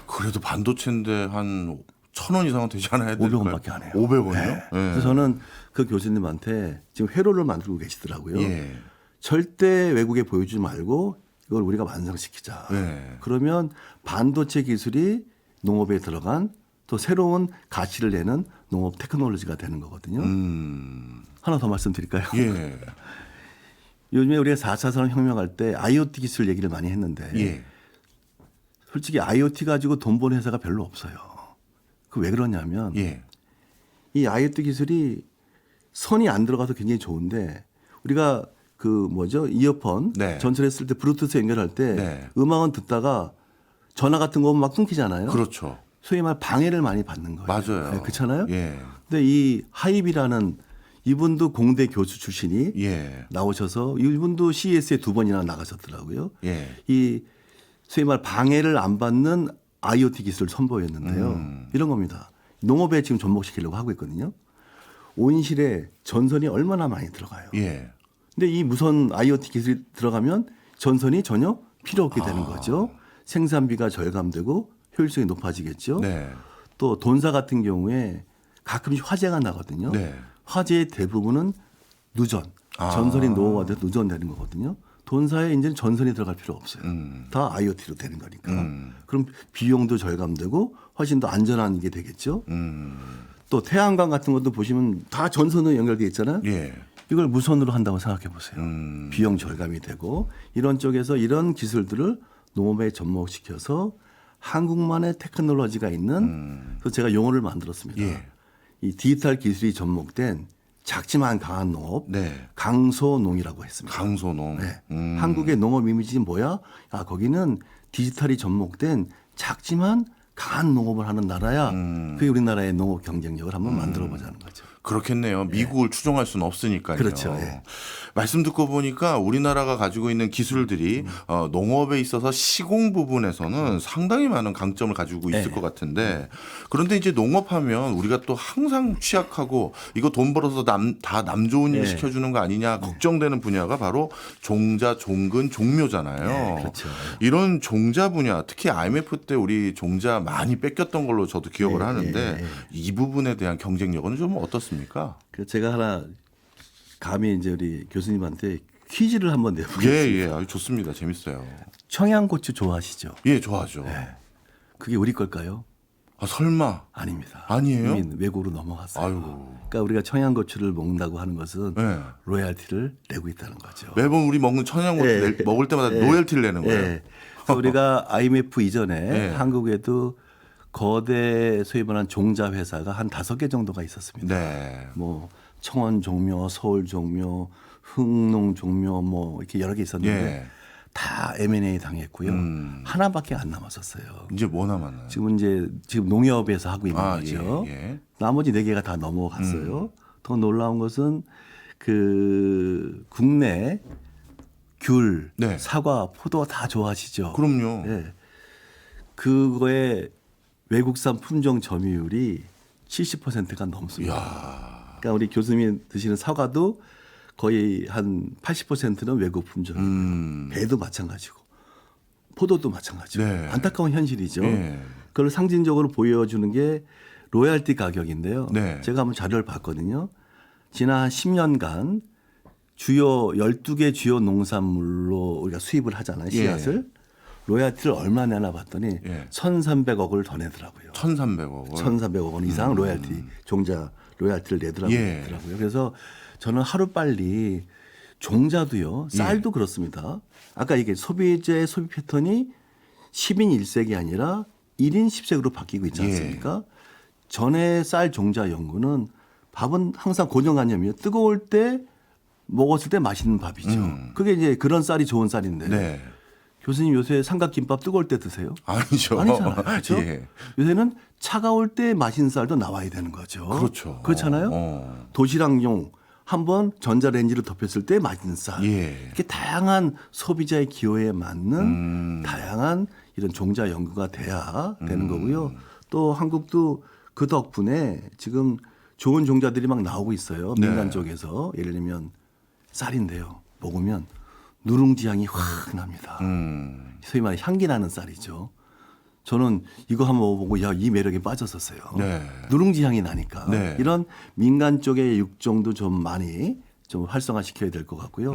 그래도 반도체인데 한 1,000원 이상은 되지 않아야 될까요? 500원밖에 안 해요. 500원이요? 네. 그래서 저는 그 교수님한테 지금 회로를 만들고 계시더라고요. 예. 절대 외국에 보여주지 말고 이걸 우리가 완성시키자. 네. 그러면 반도체 기술이 농업에 들어간 또 새로운 가치를 내는 농업 테크놀로지가 되는 거거든요. 하나 더 말씀드릴까요? 예. 요즘에 우리가 4차 산업혁명할 때 IoT 기술 얘기를 많이 했는데 예. 솔직히 IoT 가지고 돈 버는 회사가 별로 없어요. 그 왜 그러냐면 예. 이 IoT 기술이 선이 안 들어가서 굉장히 좋은데 우리가 그 뭐죠 이어폰 네. 전철했을 때 블루투스 연결할 때 네. 음악은 듣다가 전화 같은 거 오면 막 끊기잖아요. 그렇죠. 소위 말 방해를 많이 받는 거예요. 맞아요. 네, 그렇잖아요. 예. 근데 이 하입이라는 이분도 공대 교수 출신이 예. 나오셔서 이분도 CES에 2번이나 나가셨더라고요. 예. 이 소위 말 방해를 안 받는 IoT 기술을 선보였는데요. 이런 겁니다. 농업에 지금 접목시키려고 하고 있거든요. 온실에 전선이 얼마나 많이 들어가요. 예. 근데 이 무선 IoT 기술이 들어가면 전선이 전혀 필요 없게 되는 거죠. 생산비가 절감되고 효율성이 높아지겠죠. 네. 또 돈사 같은 경우에 가끔씩 화재가 나거든요. 네. 화재의 대부분은 누전, 전선이 노후가 돼서 누전되는 거거든요. 돈사에 이제는 전선이 들어갈 필요 없어요. 다 IoT로 되는 거니까. 그럼 비용도 절감되고 훨씬 더 안전한 게 되겠죠. 또 태양광 같은 것도 보시면 다 전선으로 연결돼 있잖아요. 예. 이걸 무선으로 한다고 생각해 보세요. 비용 절감이 되고 이런 쪽에서 이런 기술들을 농업에 접목시켜서 한국만의 테크놀로지가 있는 그래서 제가 용어를 만들었습니다. 예. 이 디지털 기술이 접목된 작지만 강한 농업, 네. 강소농이라고 했습니다. 강소농. 네. 한국의 농업 이미지 뭐야? 아 거기는 디지털이 접목된 작지만 강한 농업을 하는 나라야. 그게 우리나라의 농업 경쟁력을 한번 만들어 보자는 거죠. 그렇겠네요. 미국을 추종할 수는 없으니까요. 그렇죠. 예. 말씀 듣고 보니까 우리나라가 가지고 있는 기술들이 농업에 있어서 시공 부분에서는 상당히 많은 강점을 가지고 있을 것 같은데 그런데 이제 농업하면 우리가 또 항상 취약하고 이거 돈 벌어서 다 남 좋은 일 시켜주는 거 아니냐 걱정되는 분야가 바로 종자, 종근, 종묘잖아요. 그렇죠. 이런 종자 분야 특히 IMF 때 우리 종자 많이 뺏겼던 걸로 저도 기억을 하는데 이 부분에 대한 경쟁력은 좀 어떻습니까? 그래서 제가 하나 감히 이제 우리 교수님한테 퀴즈를 한번 내보겠습니다. 예, 아주 좋습니다. 재밌어요. 청양고추 좋아하시죠? 예, 좋아하죠. 그게 우리 걸까요? 아, 설마. 아닙니다. 아니에요? 이미 외국으로 넘어갔어요. 아이고. 그러니까 우리가 청양고추를 먹는다고 하는 것은 네. 로얄티를 내고 있다는 거죠. 매번 우리 먹는 청양고추 먹을 때마다 로열티를 내는 거예요. 예. 그래서 우리가 IMF 이전에 예. 한국에도 거대 소위 말하는 종자 회사가 한 5개 정도가 있었습니다. 네. 뭐 청원 종묘, 서울 종묘, 흥농 종묘 뭐 이렇게 여러 개 있었는데 예. 다 M&A 당했고요. 하나밖에 안 남았었어요. 이제 뭐 남았나요? 지금 농협에서 하고 있는 아, 거죠. 예. 나머지 4개가 다 넘어갔어요. 더 놀라운 것은 그 국내 귤, 네. 사과, 포도 다 좋아하시죠. 그럼요. 예. 그거의 외국산 품종 점유율이 70%가 넘습니다. 이야. 그러니까 우리 교수님이 드시는 사과도 거의 한 80%는 외국 품종. 배도 마찬가지고 포도도 마찬가지고 네. 안타까운 현실이죠. 예. 그걸 상징적으로 보여주는 게 로얄티 가격인데요. 네. 제가 한번 자료를 봤거든요. 지난 10년간 주요 12개 주요 농산물로 우리가 수입을 하잖아요. 씨앗을. 로얄티를 얼마 내나 봤더니 예. 1,300억을 더 내더라고요. 1,300억. 1,300억 원 이상 로얄티 종자 로얄티를 내더라고요. 예. 그래서 저는 하루 빨리 종자도요. 쌀도 그렇습니다. 아까 이게 소비재 소비 패턴이 10인 1색이 아니라 1인 10색으로 바뀌고 있지 않습니까? 전에 쌀 종자 연구는 밥은 항상 고정관념이에요. 뜨거울 때 먹었을 때 맛있는 밥이죠. 그게 이제 그런 쌀이 좋은 쌀인데 네. 교수님 요새 삼각김밥 뜨거울 때 드세요? 아니죠. 아니잖아요. 그렇죠? 예. 요새는 차가울 때 맛있는 쌀도 나와야 되는 거죠. 그렇죠. 그렇잖아요. 도시락용 한번 전자레인지를 덮였을 때 맛있는 쌀. 예. 이렇게 다양한 소비자의 기호에 맞는 다양한 이런 종자 연구가 돼야 되는 거고요. 또 한국도 그 덕분에 지금 좋은 종자들이 막 나오고 있어요. 민간 쪽에서. 예를 들면 쌀인데요. 먹으면 누룽지 향이 확 납니다. 소위 말해 향기 나는 쌀이죠. 저는 이거 한번 먹어보고 이 매력에 빠졌었어요. 네. 누룽지 향이 나니까. 네. 이런 민간 쪽의 육종도 좀 많이 좀 활성화시켜야 될 것 같고요.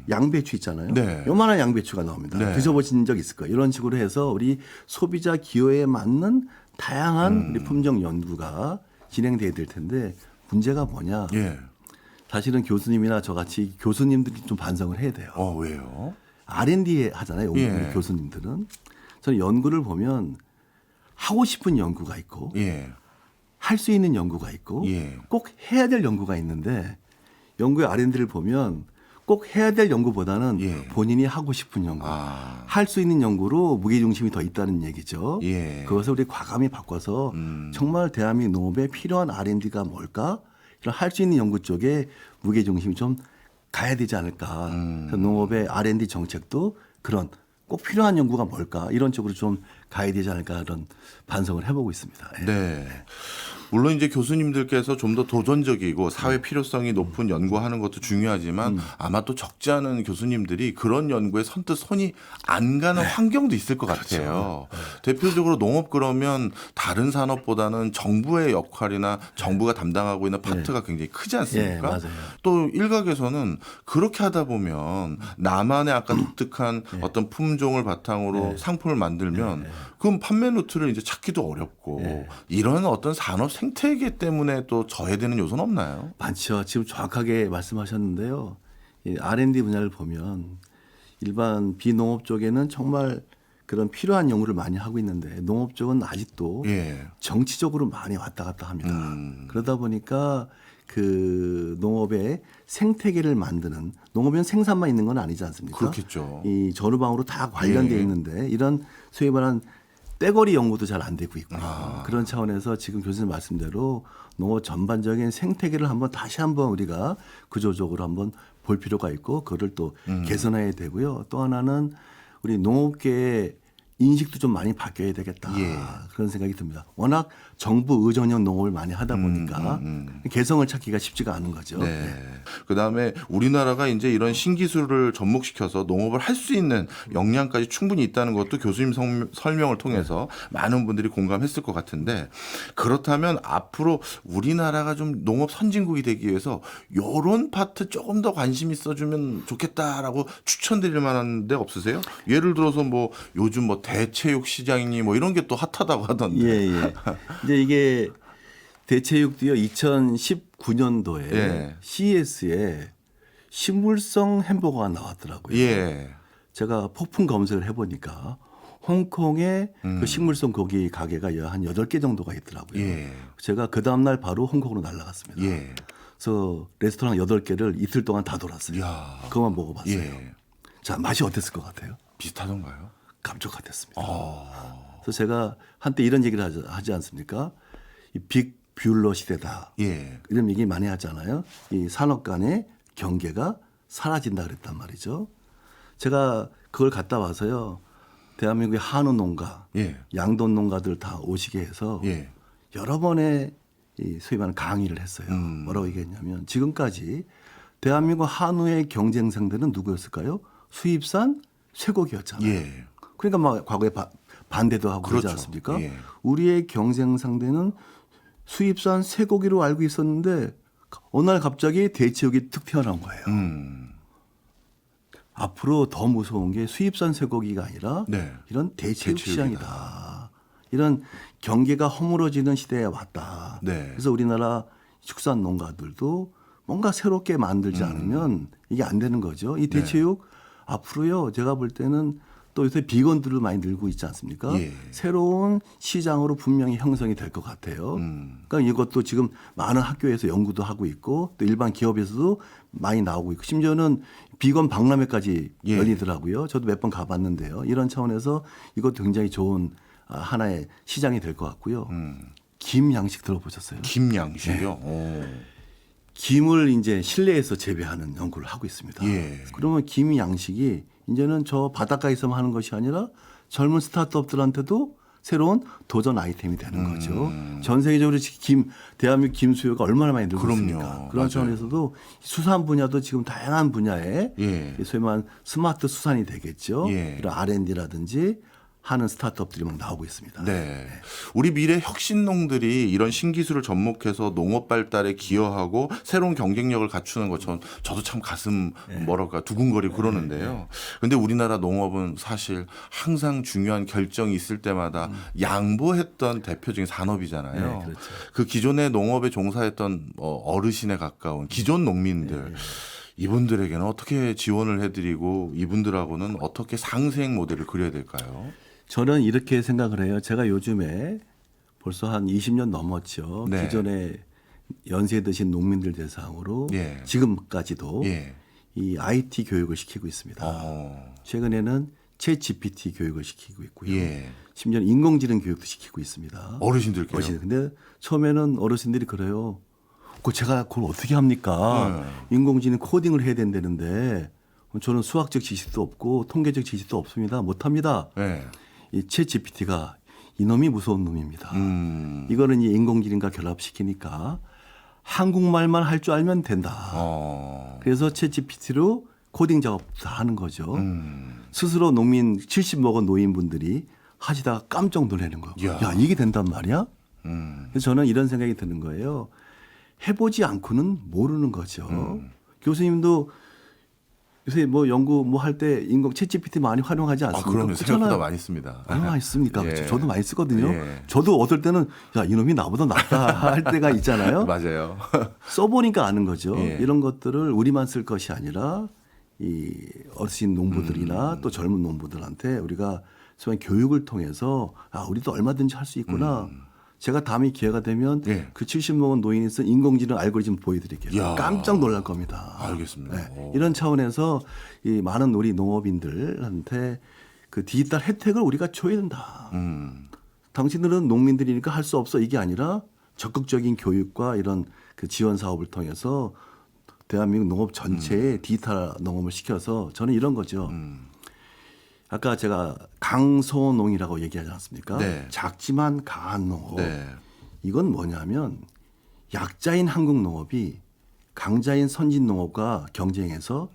양배추 있잖아요. 네. 요만한 양배추가 나옵니다. 네. 드셔보신 적 있을 거예요. 이런 식으로 해서 우리 소비자 기호에 맞는 다양한 우리 품종 연구가 진행돼야 될 텐데 문제가 뭐냐. 예. 사실은 교수님이나 저같이 교수님들이 좀 반성을 해야 돼요. 왜요? R&D 하잖아요. 우리 예. 교수님들은. 저는 연구를 보면 하고 싶은 연구가 있고 예. 할 수 있는 연구가 있고 예. 꼭 해야 될 연구가 있는데 연구의 R&D를 보면 꼭 해야 될 연구보다는 예. 본인이 하고 싶은 연구, 아. 할 수 있는 연구로 무게중심이 더 있다는 얘기죠. 예. 그것을 우리 과감히 바꿔서 정말 대한민국 농업에 필요한 R&D가 뭘까? 이런 할 수 있는 연구 쪽에 무게중심이 좀 가야 되지 않을까. 그래서 농업의 R&D 정책도 그런 꼭 필요한 연구가 뭘까 이런 쪽으로 좀 가야 되지 않을까 그런 반성을 해보고 있습니다. 예. 네. 물론 이제 교수님들께서 좀 더 도전적이고 사회 필요성이 높은 연구하는 것도 중요하지만 아마 또 적지 않은 교수님들이 그런 연구에 선뜻 손이 안 가는 환경도 있을 것 같아요. 대표적으로 농업 그러면 다른 산업보다는 정부의 역할이나 정부가 담당하고 있는 파트가 굉장히 크지 않습니까? 예, 맞아요. 또 일각에서는 그렇게 하다 보면 나만의 아까 독특한 어떤 품종을 바탕으로 상품을 만들면 그럼 판매 루트를 이제 찾기도 어렵고 이런 어떤 산업 생태계 때문에 또 저해되는 요소는 없나요? 많죠. 지금 정확하게 말씀하셨는데요. 이 R&D 분야를 보면 일반 비농업 쪽에는 정말 그런 필요한 연구를 많이 하고 있는데 농업 쪽은 아직도 예. 정치적으로 많이 왔다 갔다 합니다. 그러다 보니까 그 농업의 생태계를 만드는 농업은 생산만 있는 건 아니지 않습니까? 그렇겠죠. 이 전후방으로 다 관련되어 예. 있는데 이런 소위 말하는 떼거리 연구도 잘 안 되고 있고요. 그런 차원에서 지금 교수님 말씀대로 농업 전반적인 생태계를 다시 한번 우리가 구조적으로 한번 볼 필요가 있고 그거를 또 개선해야 되고요. 또 하나는 우리 농업계의 인식도 좀 많이 바뀌어야 되겠다. 예. 그런 생각이 듭니다. 워낙 정부 의존형 농업을 많이 하다 보니까 개성을 찾기가 쉽지가 않은 거죠. 네. 그다음에 우리나라가 이제 이런 신기술을 접목시켜서 농업을 할 수 있는 역량까지 충분히 있다는 것도 교수님 설명을 통해서 많은 분들이 공감했을 것 같은데 그렇다면 앞으로 우리나라가 좀 농업 선진국이 되기 위해서 이런 파트 조금 더 관심 있어주면 좋겠다라고 추천드릴 만한 데 없으세요? 예를 들어서 뭐 요즘 뭐 대체육 시장이니 뭐 이런 게 또 핫하다고 하던데. 예. 이제 이게 대체육도요 2019년도에 예. CES에 식물성 햄버거가 나왔더라고요. 예. 제가 폭풍 검색을 해보니까 홍콩에 그 식물성 고기 가게가 한 8개 정도가 있더라고요. 예. 제가 그 다음날 바로 홍콩으로 날아갔습니다. 예. 그래서 레스토랑 8개를 이틀 동안 다 돌았어요. 이야. 그것만 먹어봤어요. 예. 자, 맛이 어땠을 것 같아요? 비슷하던가요? 깜짝 같았습니다. 그래서 제가 한때 이런 얘기를 하지 않습니까? 이 빅뷰러 시대다. 예. 이런 얘기 많이 하잖아요. 이 산업 간의 경계가 사라진다 그랬단 말이죠. 제가 그걸 갔다 와서요. 대한민국의 한우 농가, 예. 양돈 농가들 다 오시게 해서 예. 여러 번의 이 소위 말하는 강의를 했어요. 뭐라고 얘기했냐면 지금까지 대한민국 한우의 경쟁 상대는 누구였을까요? 수입산 쇠고기였잖아요. 예. 그러니까 막 과거에 반대도 하고 그렇죠. 그러지 않습니까? 예. 우리의 경쟁 상대는 수입산 쇠고기로 알고 있었는데 어느 날 갑자기 대체육이 툭 튀어나온 거예요. 앞으로 더 무서운 게 수입산 쇠고기가 아니라 네. 이런 대체육 대체육이다. 시장이다. 이런 경계가 허물어지는 시대에 왔다. 네. 그래서 우리나라 축산 농가들도 뭔가 새롭게 만들지 않으면 이게 안 되는 거죠. 이 대체육 앞으로요. 제가 볼 때는 또 요새 비건들을 많이 늘고 있지 않습니까? 예. 새로운 시장으로 분명히 형성이 될 것 같아요. 그러니까 이것도 지금 많은 학교에서 연구도 하고 있고 또 일반 기업에서도 많이 나오고 있고 심지어는 비건 박람회까지 예. 열리더라고요. 저도 몇 번 가봤는데요. 이런 차원에서 이것도 굉장히 좋은 하나의 시장이 될 것 같고요. 김 양식 들어보셨어요? 김양식이요. 네. 오. 김을 이제 실내에서 재배하는 연구를 하고 있습니다. 예. 그러면 김 양식이 이제는 저 바닷가에서만 하는 것이 아니라 젊은 스타트업들한테도 새로운 도전 아이템이 되는 거죠. 전 세계적으로 대한민국 김 수요가 얼마나 많이 늘고 그럼요. 있습니까? 그런 맞아요. 차원에서도 수산 분야도 지금 다양한 분야에 예. 소위 말하는 스마트 수산이 되겠죠. 예. 이런 R&D라든지 하는 스타트업들이 막 나오고 있습니다. 네. 우리 미래 혁신농들이 이런 신기술을 접목해서 농업 발달에 기여하고 새로운 경쟁력을 갖추는 것처럼 저도 참 가슴 뭐랄까 두근거리고 그러는데요. 근데 우리나라 농업은 사실 항상 중요한 결정이 있을 때마다 양보했던 대표적인 산업이잖아요. 네, 그렇죠. 그 기존의 농업에 종사했던 어르신에 가까운 기존 농민들 이분들에게는 어떻게 지원을 해드리고 이분들하고는 어떻게 상생 모델을 그려야 될까요? 저는 이렇게 생각을 해요. 제가 요즘에 벌써 한 20년 넘었죠. 네. 기존에 연세 드신 농민들 대상으로 예. 지금까지도 예. 이 IT 교육을 시키고 있습니다. 최근에는 챗 GPT 교육을 시키고 있고요. 예. 심지어 인공지능 교육도 시키고 있습니다. 어르신들께요. 어르신. 근데 처음에는 어르신들이 그래요. 제가 그걸 어떻게 합니까? 인공지능 코딩을 해야 된다는데 저는 수학적 지식도 없고 통계적 지식도 없습니다. 못합니다. 네. 이 챗 GPT가 이놈이 무서운 놈입니다. 이거는 이 인공지능과 결합시키니까 한국말만 할 줄 알면 된다. 그래서 챗 GPT로 코딩 작업 다 하는 거죠. 스스로 농민 70 먹은 노인분들이 하시다가 깜짝 놀라는 거예요. 야, 이게 된단 말이야? 그래서 저는 이런 생각이 드는 거예요. 해보지 않고는 모르는 거죠. 교수님도 요새 뭐 연구 뭐 할 때 인공 챗 GPT 많이 활용하지 않습니까? 그럼요. 생각보다 많이 씁니다. 얼마나 있습니까? 예. 저도 많이 쓰거든요. 예. 저도 어떨 때는 야, 이놈이 나보다 낫다 할 때가 있잖아요. 맞아요. 써보니까 아는 거죠. 예. 이런 것들을 우리만 쓸 것이 아니라 이 어르신 농부들이나 또 젊은 농부들한테 우리가 소위 교육을 통해서 우리도 얼마든지 할 수 있구나. 제가 다음에 기회가 되면 예. 그 70 먹은 노인이 쓴 인공지능 알고리즘 보여드릴게요. 야. 깜짝 놀랄 겁니다. 알겠습니다. 네. 이런 차원에서 이 많은 우리 농업인들한테 그 디지털 혜택을 우리가 줘야 된다. 당신들은 농민들이니까 할 수 없어 이게 아니라 적극적인 교육과 이런 그 지원 사업을 통해서 대한민국 농업 전체에 디지털 농업을 시켜서 저는 이런 거죠. 아까 제가 강소농이라고 얘기하지 않습니까? 네. 작지만 강한 농업. 네. 이건 뭐냐면 약자인 한국 농업이 강자인 선진 농업과 경쟁해서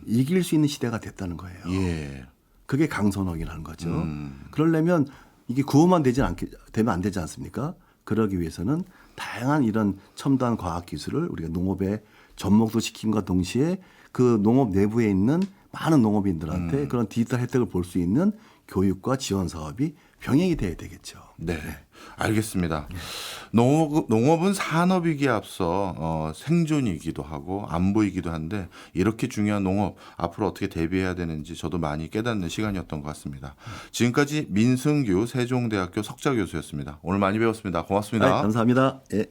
이길 수 있는 시대가 됐다는 거예요. 예. 그게 강소농이라는 거죠. 그러려면 이게 구호만 되면 안 되지 않습니까? 그러기 위해서는 다양한 이런 첨단 과학 기술을 우리가 농업에 접목도 시킨과 동시에 그 농업 내부에 있는 많은 농업인들한테 그런 디지털 혜택을 볼 수 있는 교육과 지원 사업이 병행이 돼야 되겠죠. 네. 알겠습니다. 농업은 산업이기에 앞서 생존이기도 하고 안보이기도 한데 이렇게 중요한 농업 앞으로 어떻게 대비해야 되는지 저도 많이 깨닫는 시간이었던 것 같습니다. 지금까지 민승규 세종대학교 석좌 교수였습니다. 오늘 많이 배웠습니다. 고맙습니다. 감사합니다. 예.